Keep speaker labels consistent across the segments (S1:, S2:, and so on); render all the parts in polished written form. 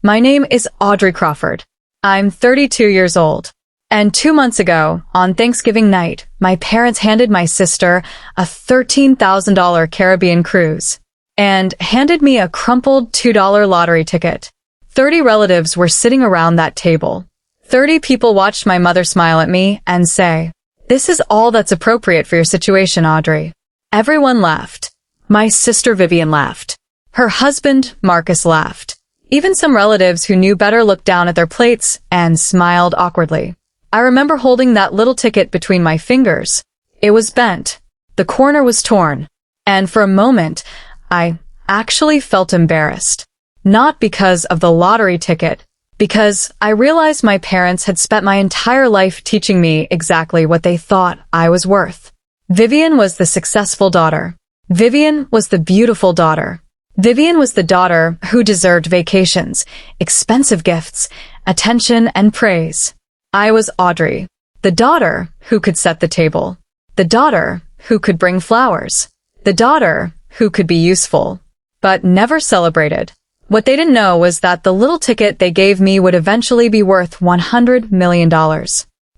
S1: My name is Audrey Crawford. I'm 32 years old. And 2 months ago, on Thanksgiving night, my parents handed my sister a $13,000 Caribbean cruise and handed me a crumpled $2 lottery ticket. 30 relatives were sitting around that table. 30 people watched my mother smile at me and say, "This is all that's appropriate for your situation, Audrey." Everyone laughed. My sister Vivian laughed. Her husband, Marcus, laughed. Even some relatives who knew better looked down at their plates and smiled awkwardly. I remember holding that little ticket between my fingers. It was bent. The corner was torn. And for a moment, I actually felt embarrassed. Not because of the lottery ticket, because I realized my parents had spent my entire life teaching me exactly what they thought I was worth. Vivian was the successful daughter. Vivian was the beautiful daughter. Vivian was the daughter who deserved vacations, expensive gifts, attention, and praise. I was Audrey, the daughter who could set the table, the daughter who could bring flowers, the daughter who could be useful, but never celebrated. What they didn't know was that the little ticket they gave me would eventually be worth $100 million.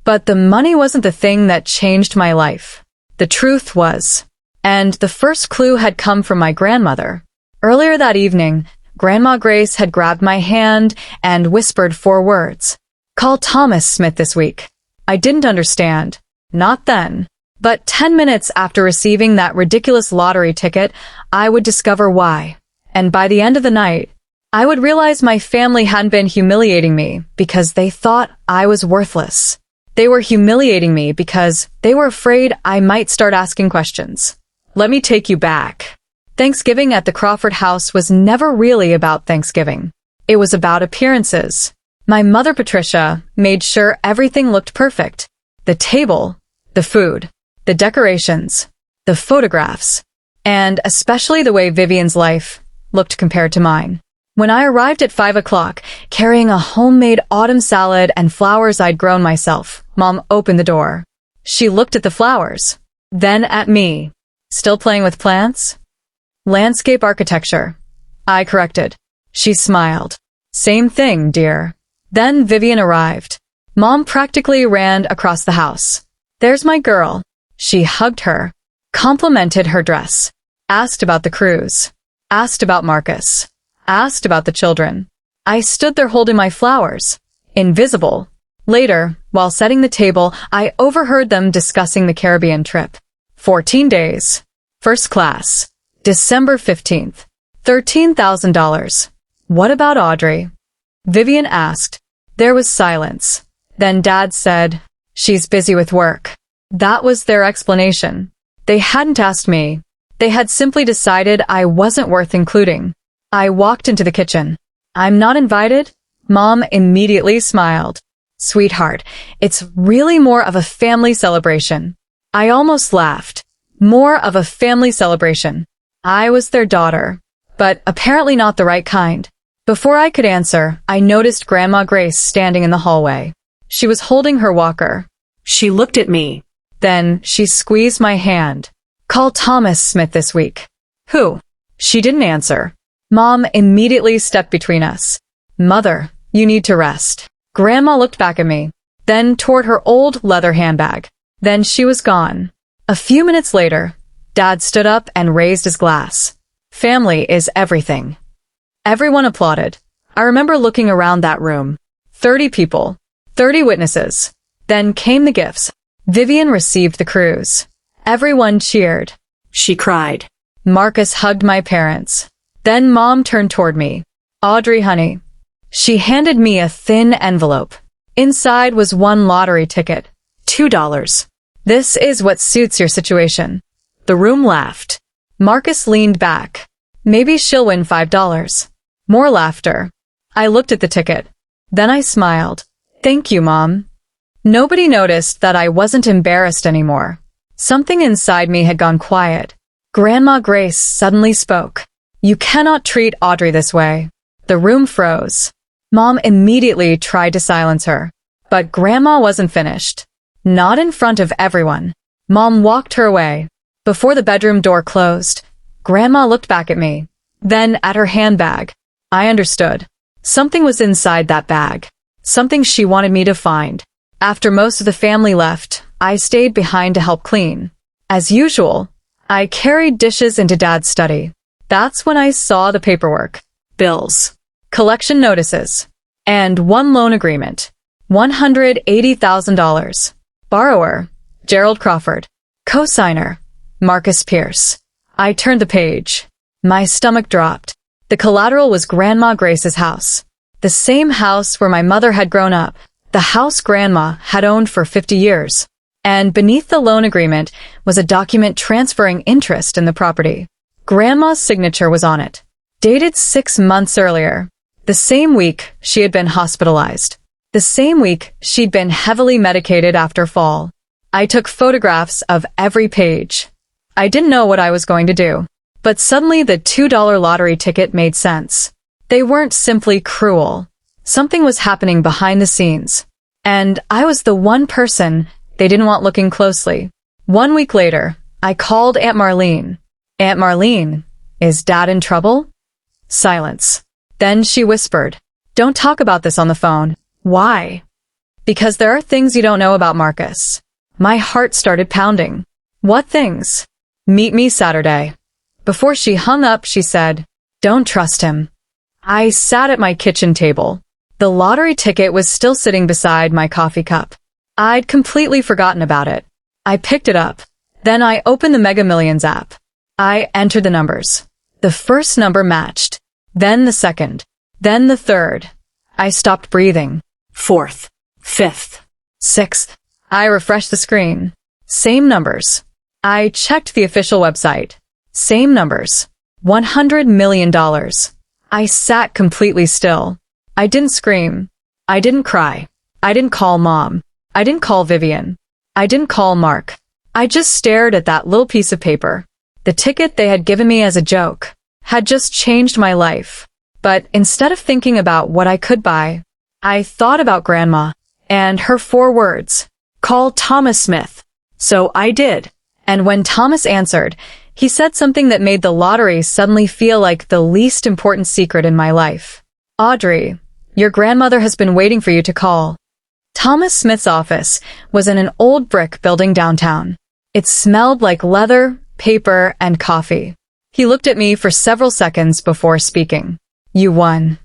S1: But the money wasn't the thing that changed my life. The truth was. And the first clue had come from my grandmother. Earlier that evening, Grandma Grace had grabbed my hand and whispered 4 words. "Call Thomas Smith this week." I didn't understand. Not then. But 10 minutes after receiving that ridiculous lottery ticket, I would discover why. And by the end of the night, I would realize my family hadn't been humiliating me because they thought I was worthless. They were humiliating me because they were afraid I might start asking questions. Let me take you back. Thanksgiving at the Crawford house was never really about Thanksgiving. It was about appearances. My mother, Patricia, made sure everything looked perfect. The table, the food, the decorations, the photographs, and especially the way Vivian's life looked compared to mine. When I arrived at 5 o'clock, carrying a homemade autumn salad and flowers I'd grown myself, Mom opened the door. She looked at the flowers, then at me. "Still playing with plants?" "Landscape architecture," I corrected. She smiled. "Same thing, dear." Then Vivian arrived. Mom practically ran across the house. "There's my girl." She hugged her, complimented her dress, asked about the cruise, asked about Marcus, asked about the children. I stood there holding my flowers, invisible. Later, while setting the table, I overheard them discussing the Caribbean trip. 14 days. First class. December 15th. $13,000. What about Audrey? Vivian asked. There was silence. Then Dad said, "She's busy with work." That was their explanation. They hadn't asked me. They had simply decided I wasn't worth including. I walked into the kitchen. "I'm not invited?" Mom immediately smiled. "Sweetheart, it's really more of a family celebration." I almost laughed. More of a family celebration. I was their daughter, but apparently not the right kind. Before I could answer, I noticed Grandma Grace standing in the hallway. She was holding her walker. She looked at me. Then she squeezed my hand. "Call Thomas Smith this week." "Who?" She didn't answer. Mom immediately stepped between us. "Mother, you need to rest." Grandma looked back at me, then toward her old leather handbag. Then she was gone. A few minutes later, Dad stood up and raised his glass. "Family is everything." Everyone applauded. I remember looking around that room. 30 people. 30 witnesses. Then came the gifts. Vivian received the cruise. Everyone cheered. She cried. Marcus hugged my parents. Then Mom turned toward me. "Audrey, honey." She handed me a thin envelope. Inside was 1 lottery ticket. $2. "This is what suits your situation." The room laughed. Marcus leaned back. "Maybe she'll win $5. More laughter. I looked at the ticket. Then I smiled. "Thank you, Mom." Nobody noticed that I wasn't embarrassed anymore. Something inside me had gone quiet. Grandma Grace suddenly spoke. "You cannot treat Audrey this way." The room froze. Mom immediately tried to silence her. But Grandma wasn't finished. Not in front of everyone. Mom walked her away. Before the bedroom door closed, Grandma looked back at me, then at her handbag. I understood. Something was inside that bag. Something she wanted me to find. After most of the family left, I stayed behind to help clean. As usual, I carried dishes into Dad's study. That's when I saw the paperwork. Bills. Collection notices. And one loan agreement. $180,000. Borrower, Gerald Crawford. Cosigner, Marcus Pierce. I turned the page. My stomach dropped. The collateral was Grandma Grace's house. The same house where my mother had grown up. The house Grandma had owned for 50 years. And beneath the loan agreement was a document transferring interest in the property. Grandma's signature was on it. Dated 6 months earlier. The same week she had been hospitalized. The same week she'd been heavily medicated after fall. I took photographs of every page. I didn't know what I was going to do. But suddenly the $2 lottery ticket made sense. They weren't simply cruel. Something was happening behind the scenes. And I was the one person they didn't want looking closely. 1 week later, I called Aunt Marlene. Aunt Marlene, is Dad in trouble? Silence. Then she whispered, "Don't talk about this on the phone." Why? Because there are things you don't know about Marcus. My heart started pounding. What things? Meet me Saturday. Before she hung up, she said, "Don't trust him." I sat at my kitchen table. The lottery ticket was still sitting beside my coffee cup. I'd completely forgotten about it. I picked it up. Then I opened the Mega Millions app. I entered the numbers. The first number matched. Then the second. Then the third. I stopped breathing. Fourth. Fifth. Sixth. I refreshed the screen. Same numbers. I checked the official website. Same numbers. $100 million. I sat completely still. I didn't scream. I didn't cry. I didn't call Mom. I didn't call Vivian. I didn't call Mark. I just stared at that little piece of paper. The ticket they had given me as a joke had just changed my life. But instead of thinking about what I could buy, I thought about Grandma and her 4 words, "Call Thomas Smith." So I did. And when Thomas answered, he said something that made the lottery suddenly feel like the least important secret in my life. "Audrey, your grandmother has been waiting for you to call." Thomas Smith's office was in an old brick building downtown. It smelled like leather, paper, and coffee. He looked at me for several seconds before speaking. "You won."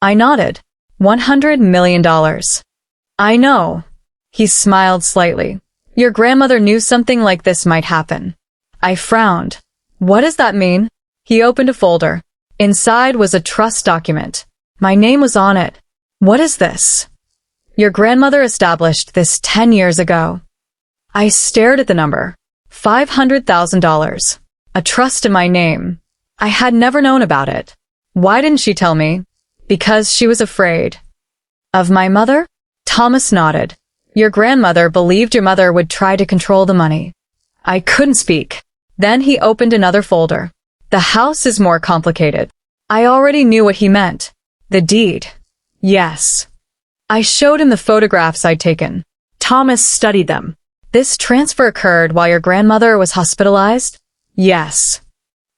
S1: I nodded. $100 million. "I know." He smiled slightly. "Your grandmother knew something like this might happen." I frowned. "What does that mean?" He opened a folder. Inside was a trust document. My name was on it. "What is this?" "Your grandmother established this 10 years ago." I stared at the number. $500,000. A trust in my name. I had never known about it. Why didn't she tell me? Because she was afraid. Of my mother? Thomas nodded. Your grandmother believed your mother would try to control the money. I couldn't speak. Then he opened another folder. The house is more complicated. I already knew what he meant. The deed. Yes. I showed him the photographs I'd taken. Thomas studied them. This transfer occurred while your grandmother was hospitalized? Yes.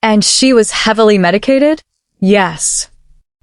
S1: And she was heavily medicated? Yes.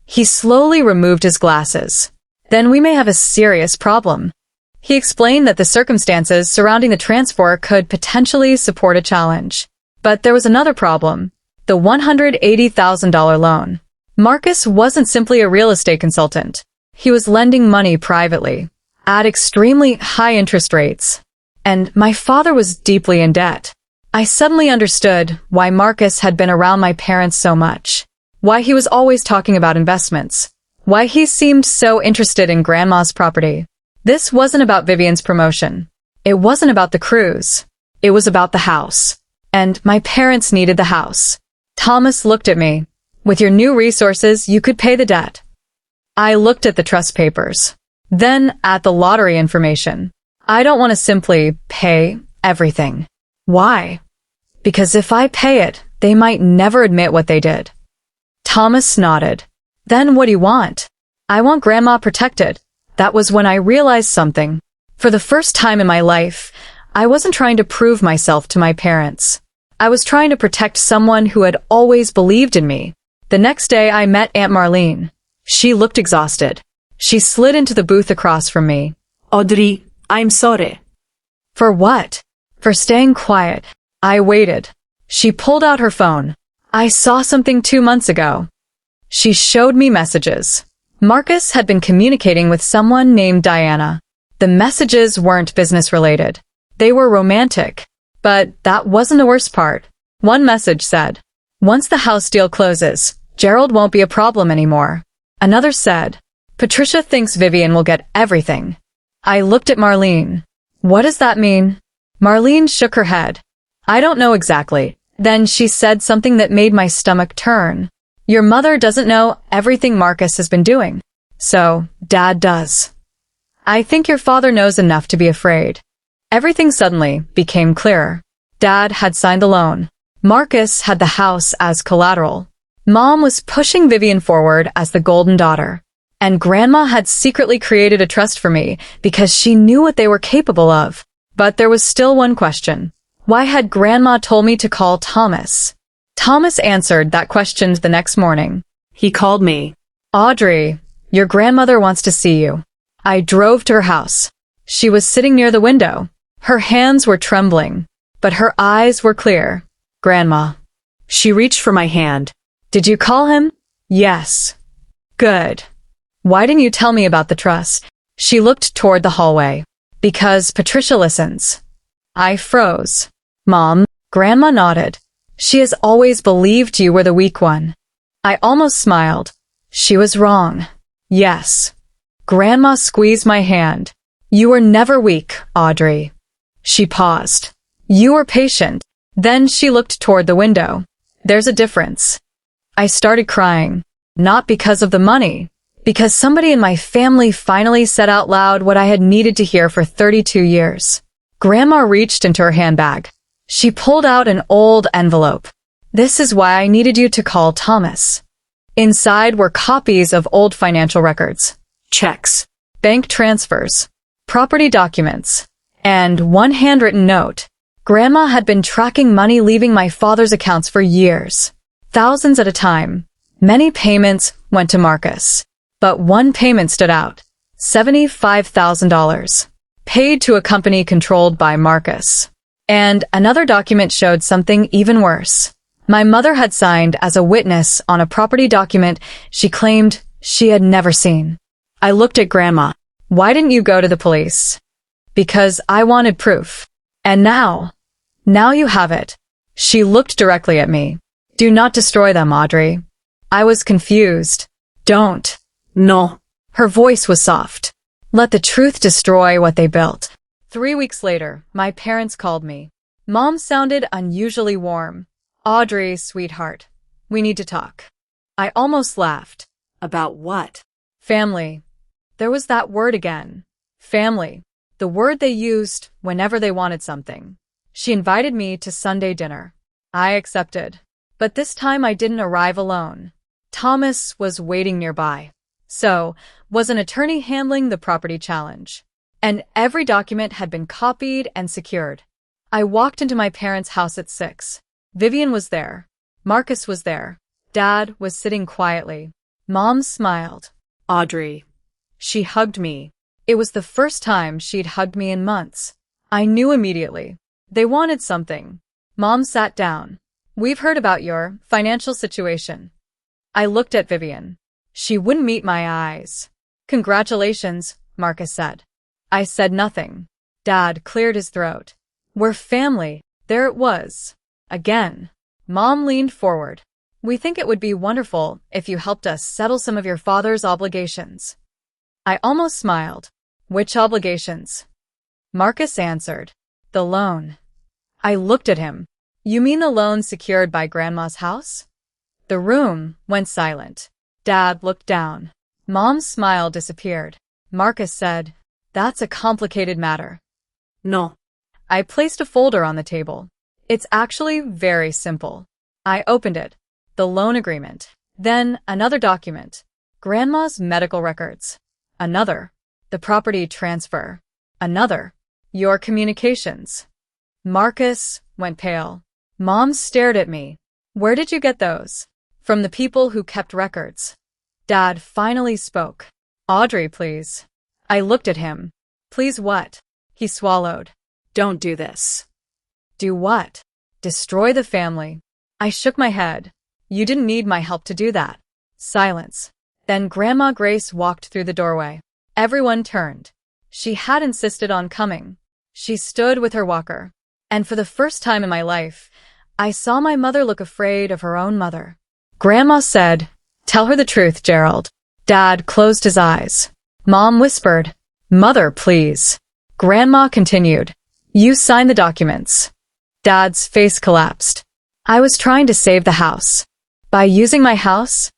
S1: He slowly removed his glasses. Then we may have a serious problem. He explained that the circumstances surrounding the transfer could potentially support a challenge. But there was another problem. The $180,000 loan. Marcus wasn't simply a real estate consultant. He was lending money privately, at extremely high interest rates. And my father was deeply in debt. I suddenly understood why Marcus had been around my parents so much. Why he was always talking about investments. Why he seemed so interested in Grandma's property. This wasn't about Vivian's promotion. It wasn't about the cruise. It was about the house. And my parents needed the house. Thomas looked at me. With your new resources, you could pay the debt. I looked at the trust papers. Then at the lottery information. I don't want to simply pay everything. Why? Because if I pay it, they might never admit what they did. Thomas nodded. Then what do you want? I want Grandma protected. That was when I realized something. For the first time in my life, I wasn't trying to prove myself to my parents. I was trying to protect someone who had always believed in me. The next day I met Aunt Marlene. She looked exhausted. She slid into the booth across from me.
S2: Audrey, I'm sorry.
S1: For what? For staying quiet. I waited. She pulled out her phone. I saw something 2 months ago. She showed me messages. Marcus had been communicating with someone named Diana. The messages weren't business-related. They were romantic. But that wasn't the worst part. One message said, "Once the house deal closes, Gerald won't be a problem anymore." Another said, "Patricia thinks Vivian will get everything." I looked at Marlene. "What does that mean?" Marlene shook her head. "I don't know exactly." Then she said something that made my stomach turn. "Your mother doesn't know everything Marcus has been doing. So, Dad does. I think your father knows enough to be afraid." Everything suddenly became clearer. Dad had signed the loan. Marcus had the house as collateral. Mom was pushing Vivian forward as the golden daughter. And Grandma had secretly created a trust for me because she knew what they were capable of. But there was still one question. Why had Grandma told me to call Thomas? Thomas answered that question the next morning.
S2: He called me.
S1: "Audrey, your grandmother wants to see you." I drove to her house. She was sitting near the window. Her hands were trembling, but her eyes were clear. "Grandma."
S2: She reached for my hand.
S1: "Did you call him?" "Yes." "Good. Why didn't you tell me about the trust?" She looked toward the hallway. "Because Patricia listens." I froze. "Mom?" Grandma nodded. "She has always believed you were the weak one." I almost smiled. She was wrong. "Yes." Grandma squeezed my hand. "You were never weak, Audrey." She paused. "You were patient." Then she looked toward the window. "There's a difference." I started crying. Not because of the money. Because somebody in my family finally said out loud what I had needed to hear for 32 years. Grandma reached into her handbag. She pulled out an old envelope. "This is why I needed you to call Thomas." Inside were copies of old financial records, checks, bank transfers, property documents, and one handwritten note. Grandma had been tracking money leaving my father's accounts for years. Thousands at a time. Many payments went to Marcus. But one payment stood out. $75,000. Paid to a company controlled by Marcus. And another document showed something even worse. My mother had signed as a witness on a property document she claimed she had never seen. I looked at Grandma. "Why didn't you go to the police?" "Because I wanted proof. And now you have it." She looked directly at me. "Do not destroy them, Audrey." I was confused. "Don't."
S2: "No."
S1: Her voice was soft. "Let the truth destroy what they built." 3 weeks later, my parents called me. Mom sounded unusually warm. "Audrey, sweetheart, we need to talk." I almost laughed.
S2: "About what?"
S1: "Family." There was that word again. Family. The word they used whenever they wanted something. She invited me to Sunday dinner. I accepted. But this time I didn't arrive alone. Thomas was waiting nearby. So, was an attorney handling the property challenge. And every document had been copied and secured. I walked into my parents' house at 6. Vivian was there. Marcus was there. Dad was sitting quietly. Mom smiled.
S2: "Audrey."
S1: She hugged me. It was the first time she'd hugged me in months. I knew immediately. They wanted something. Mom sat down. "We've heard about your financial situation." I looked at Vivian. She wouldn't meet my eyes. "Congratulations," Marcus said. I said nothing. Dad cleared his throat. "We're family." There it was. Again. Mom leaned forward. "We think it would be wonderful if you helped us settle some of your father's obligations." I almost smiled. "Which obligations?" Marcus answered. "The loan." I looked at him. "You mean the loan secured by Grandma's house?" The room went silent. Dad looked down. Mom's smile disappeared. Marcus said, "That's a complicated matter."
S2: "No."
S1: I placed a folder on the table. "It's actually very simple." I opened it. The loan agreement. Then another document. Grandma's medical records. Another. The property transfer. Another. Your communications. Marcus went pale. Mom stared at me. "Where did you get those?" "From the people who kept records." Dad finally spoke. Audrey, please. I looked at him. Please what? He swallowed.
S2: Don't do this.
S1: Do what? Destroy the family. I shook my head. You didn't need my help to do that. Silence. Then Grandma Grace walked through the doorway. Everyone turned. She had insisted on coming. She stood with her walker. And for the first time in my life, I saw my mother look afraid of her own mother. Grandma said, "Tell her the truth, Gerald." Dad closed his eyes. Mom whispered, "Mother, please." Grandma continued, "You sign the documents." Dad's face collapsed. I was trying to save the house. By using my house,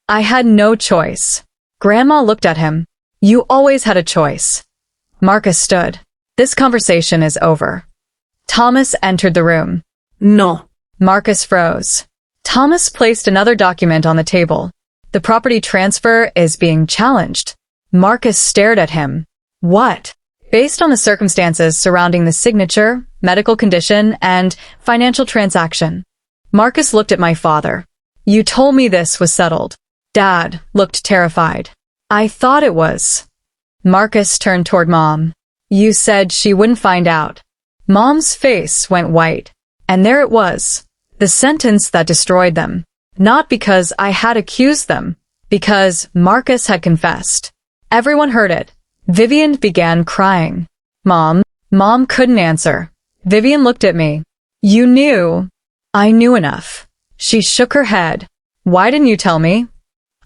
S1: I had no choice. Grandma looked at him. "You always had a choice." Marcus stood. "This conversation is over." Thomas entered the room.
S2: No.
S1: Marcus froze. Thomas placed another document on the table. "The property transfer is being challenged." Marcus stared at him. "What?" "Based on the circumstances surrounding the signature, medical condition, and financial transaction." Marcus looked at my father. "You told me this was settled." Dad looked terrified. "I thought it was." Marcus turned toward Mom. "You said she wouldn't find out." Mom's face went white. And there it was. The sentence that destroyed them. Not because I had accused them. Because Marcus had confessed. Everyone heard it. Vivian began crying. Mom couldn't answer. Vivian looked at me. "You knew." "I knew enough." She shook her head. "Why didn't you tell me?"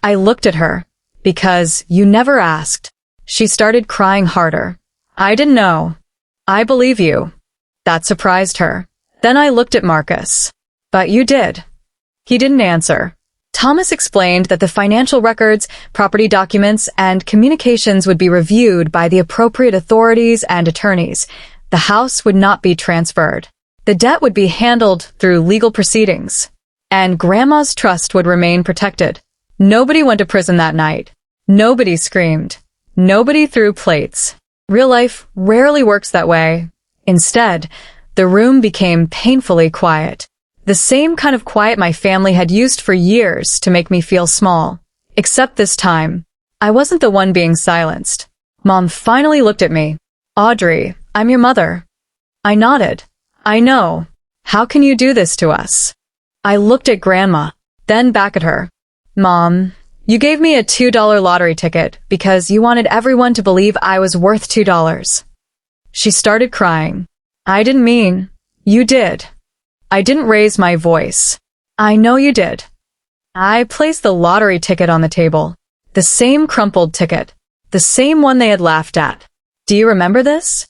S1: I looked at her. "Because you never asked." She started crying harder. "I didn't know." "I believe you." That surprised her. Then I looked at Marcus. "But you did." He didn't answer. Thomas explained that the financial records, property documents, and communications would be reviewed by the appropriate authorities and attorneys. The house would not be transferred. The debt would be handled through legal proceedings. And Grandma's trust would remain protected. Nobody went to prison that night. Nobody screamed. Nobody threw plates. Real life rarely works that way. Instead, the room became painfully quiet. The same kind of quiet my family had used for years to make me feel small. Except this time, I wasn't the one being silenced. Mom finally looked at me. "Audrey, I'm your mother." I nodded. "I know. How can you do this to us?" I looked at Grandma, then back at her. "Mom, you gave me a $2 lottery ticket because you wanted everyone to believe I was worth $2. She started crying. "I didn't mean." "You did." I didn't raise my voice. "I know you did." I placed the lottery ticket on the table. The same crumpled ticket. The same one they had laughed at. "Do you remember this?"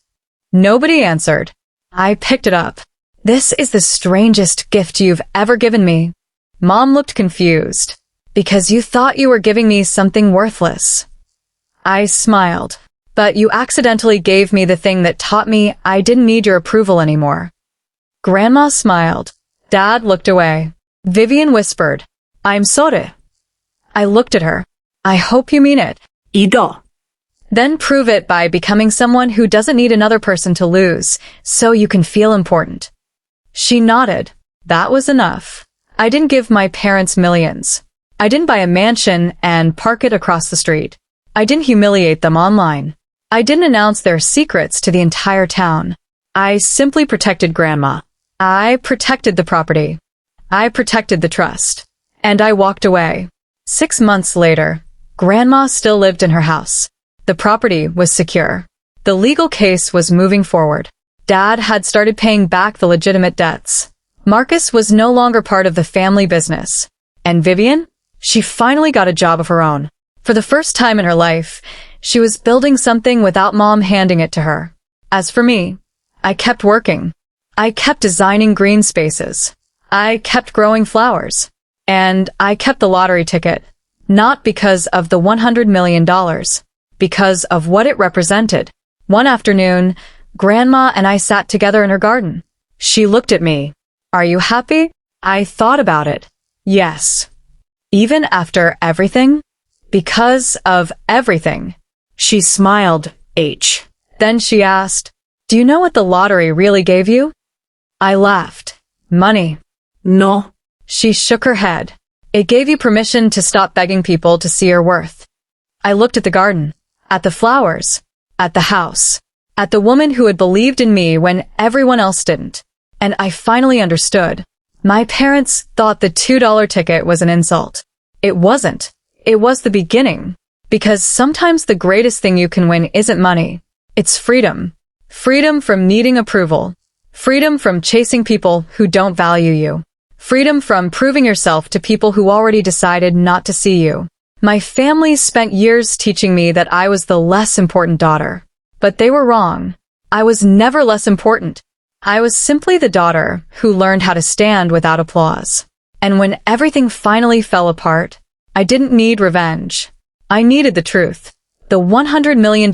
S1: Nobody answered. I picked it up. "This is the strangest gift you've ever given me." Mom looked confused. "Because you thought you were giving me something worthless." I smiled. "But you accidentally gave me the thing that taught me I didn't need your approval anymore." Grandma smiled. Dad looked away. Vivian whispered, "I'm sorry." I looked at her. "I hope you mean it."
S2: Ido.
S1: "Then prove it by becoming someone who doesn't need another person to lose, so you can feel important." She nodded. That was enough. I didn't give my parents millions. I didn't buy a mansion and park it across the street. I didn't humiliate them online. I didn't announce their secrets to the entire town. I simply protected Grandma. I protected the property. I protected the trust. And I walked away. 6 months later, Grandma still lived in her house. The property was secure. The legal case was moving forward. Dad had started paying back the legitimate debts. Marcus was no longer part of the family business. And Vivian? She finally got a job of her own. For the first time in her life, she was building something without Mom handing it to her. As for me, I kept working. I kept designing green spaces. I kept growing flowers. And I kept the lottery ticket. Not because of the $100 million. Because of what it represented. One afternoon, Grandma and I sat together in her garden. She looked at me. "Are you happy?" I thought about it. Yes. Even after everything? Because of everything. She smiled, H. Then she asked, "Do you know what the lottery really gave you?" I laughed. "Money."
S2: No.
S1: She shook her head. It gave you permission to stop begging people to see your worth. I looked at the garden, at the flowers, at the house, at the woman who had believed in me when everyone else didn't. And I finally understood. My parents thought the $2 ticket was an insult. It wasn't. It was the beginning. Because sometimes the greatest thing you can win isn't money. It's freedom. Freedom from needing approval. Freedom from chasing people who don't value you. Freedom from proving yourself to people who already decided not to see you. My family spent years teaching me that I was the less important daughter. But they were wrong. I was never less important. I was simply the daughter who learned how to stand without applause. And when everything finally fell apart, I didn't need revenge. I needed the truth. The $100 million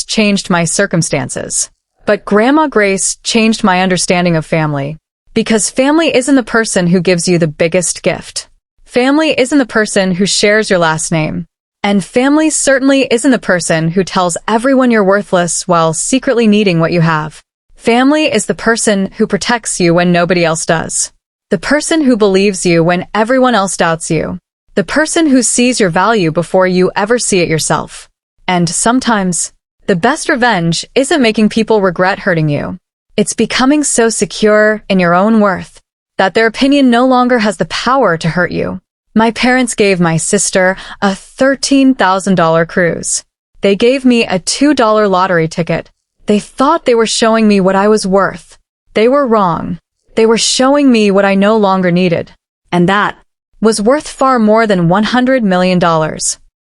S1: changed my circumstances. But Grandma Grace changed my understanding of family. Because family isn't the person who gives you the biggest gift. Family isn't the person who shares your last name. And family certainly isn't the person who tells everyone you're worthless while secretly needing what you have. Family is the person who protects you when nobody else does. The person who believes you when everyone else doubts you. The person who sees your value before you ever see it yourself. And sometimes, the best revenge isn't making people regret hurting you. It's becoming so secure in your own worth that their opinion no longer has the power to hurt you. My parents gave my sister a $13,000 cruise. They gave me a $2 lottery ticket. They thought they were showing me what I was worth. They were wrong. They were showing me what I no longer needed.
S2: And that
S1: was worth far more than $100 million.